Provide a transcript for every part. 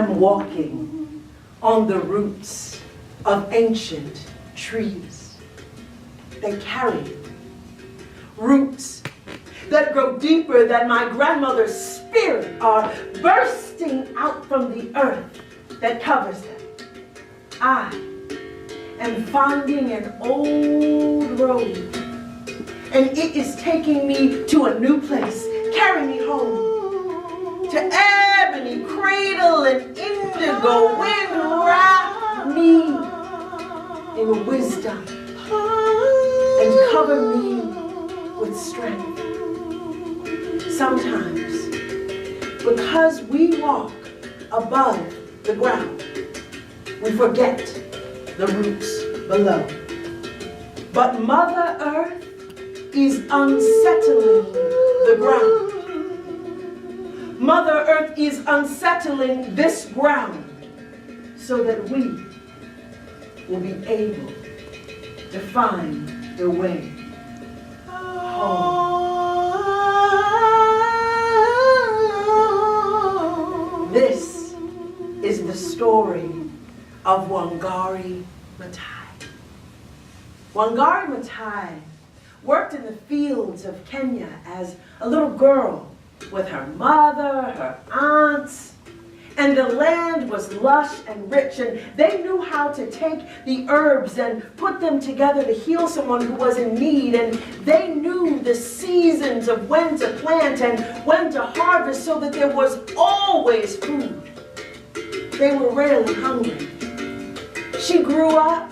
am walking on the roots of ancient trees. They carry roots that grow deeper than my grandmother's spirit are bursting out from the earth that covers them. I am finding an old road, and it is taking me to a new place, carrying me home to ebony cradle and indigo wind wrap me in wisdom and cover me with strength. Sometimes, because we walk above the ground, we forget the roots below. But Mother Earth is unsettling the ground. Mother Earth is unsettling this ground so that we will be able to find the way home. This is the story of Wangari Maathai. Wangari Maathai worked in the fields of Kenya as a little girl with her mother, her aunts, and the land was lush and rich, and they knew how to take the herbs and put them together to heal someone who was in need, and they knew the seasons of when to plant and when to harvest so that there was always food. They were rarely hungry. She grew up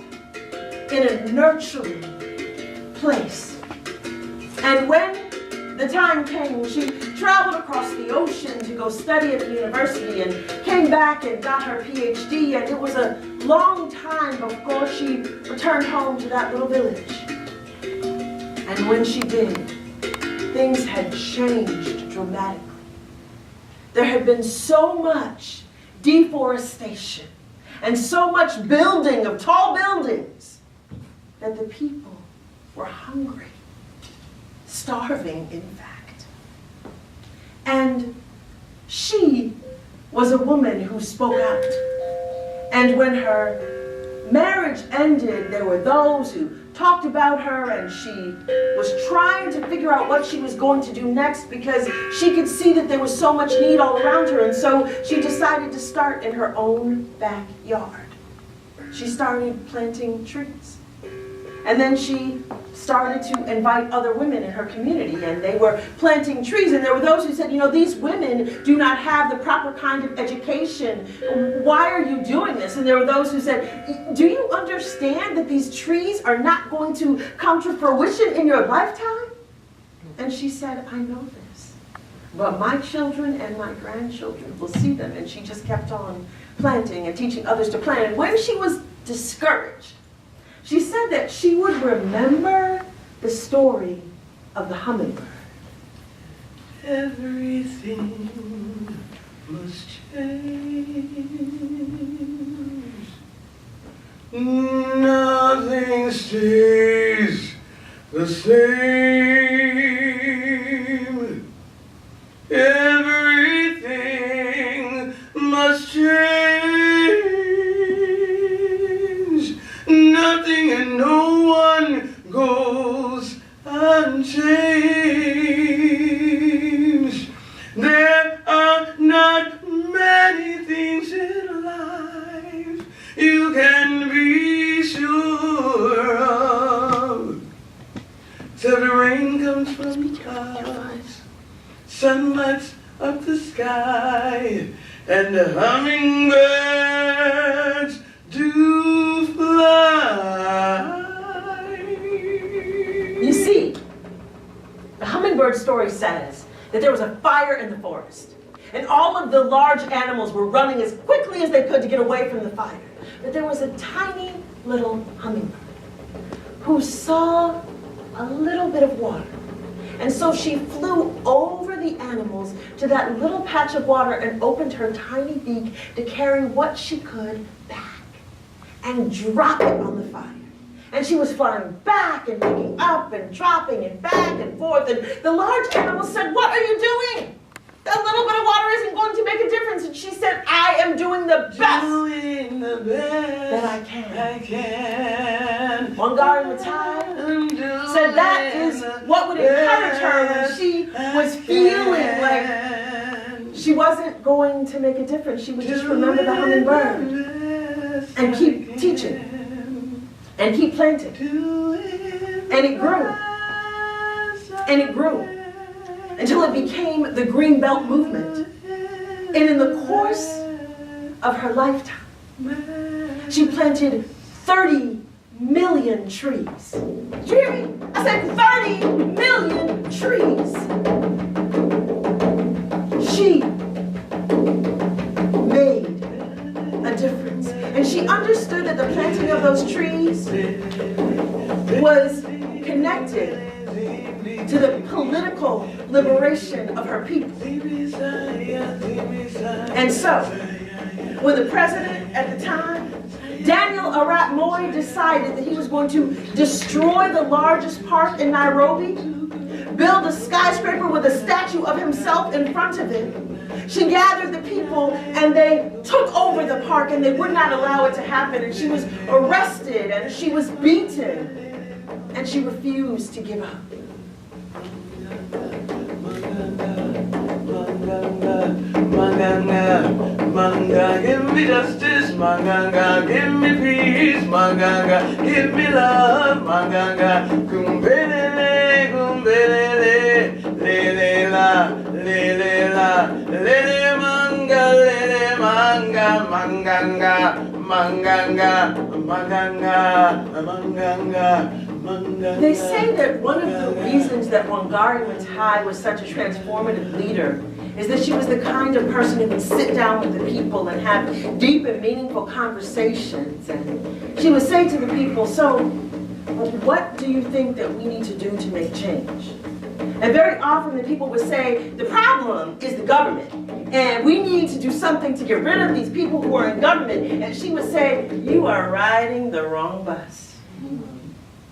in a nurturing place. And when the time came, she traveled across the ocean to go study at the university and came back and got her PhD, and it was a long time before she returned home to that little village. And when she did, things had changed dramatically. There had been so much deforestation and so much building of tall buildings that the people were hungry, starving in fact. And she was a woman who spoke out. And when her marriage ended, there were those who talked about her, and she was trying to figure out what she was going to do next because she could see that there was so much need all around her. And so she decided to start in her own backyard. She started planting trees. And then she started to invite other women in her community, and they were planting trees. And there were those who said, you know, these women do not have the proper kind of education. Why are you doing this? And there were those who said, do you understand that these trees are not going to come to fruition in your lifetime? And she said, I know this, but my children and my grandchildren will see them. And she just kept on planting and teaching others to plant. And when she was discouraged, she said that she would remember the story of the hummingbird. Everything must change. Nothing stays the same. Everything must change. Nothing and no one goes unchanged. There are not many things in life you can be sure of. Till the rain comes from the clouds, sun lights up the sky, and the hummingbirds do fly. You see, the hummingbird story says that there was a fire in the forest, and all of the large animals were running as quickly as they could to get away from the fire. But there was a tiny little hummingbird who saw a little bit of water. And so she flew over the animals to that little patch of water and opened her tiny beak to carry what she could back and drop it on the fire. And she was flying back and making up and dropping and back and forth. And the large animals said, "What are you doing?" that little bit of water isn't going to make a difference. And she said, I am doing the best that I can. Wangari Maathai said that is what would encourage her when she was feeling like she wasn't going to make a difference. She would just remember the hummingbird and keep teaching and keep planting. And it grew. And it grew until it became the Green Belt movement. And in the course of her lifetime, she planted 30 million trees. Did you hear me? I said 30 million trees. She made a difference. And she understood that the planting of those trees was connected to the political liberation of her people. And so, when the president at the time, Daniel Arap Moi, decided that he was going to destroy the largest park in Nairobi, build a skyscraper with a statue of himself in front of it, she gathered the people and they took over the park and they would not allow it to happen. And she was arrested and she was beaten and she refused to give up. Manga, give me justice, Manga, give me peace, Manga, give me love, Manga, kumbelele, kumbelele, lele la, lele la, lele manga, manganga, manganga, manganga, manganga. They say that one of the reasons that Wangari Maathai was such a transformative leader is that she was the kind of person who would sit down with the people and have deep and meaningful conversations. And she would say to the people, so what do you think that we need to do to make change? And very often the people would say, the problem is the government. And we need to do something to get rid of these people who are in government. And she would say, you are riding the wrong bus.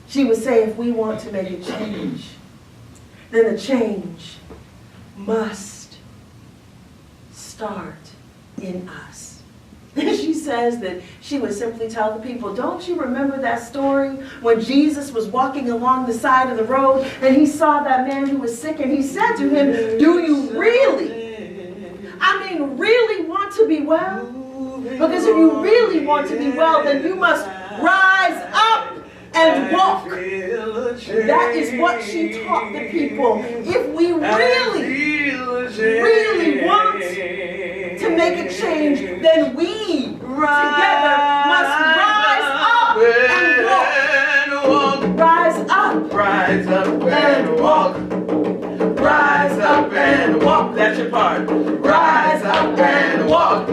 She would say, if we want to make a change, then the change must start in us. She says that she would simply tell the people, don't you remember that story when Jesus was walking along the side of the road and he saw that man who was sick and he said to him, do you really want to be well? Because if you really want to be well, then you must rise up and walk. That is what she taught the people. If we really want to make a change, then we together must rise up and walk. Rise up. Rise up and walk. Rise up and walk. That's your part. Rise up and walk.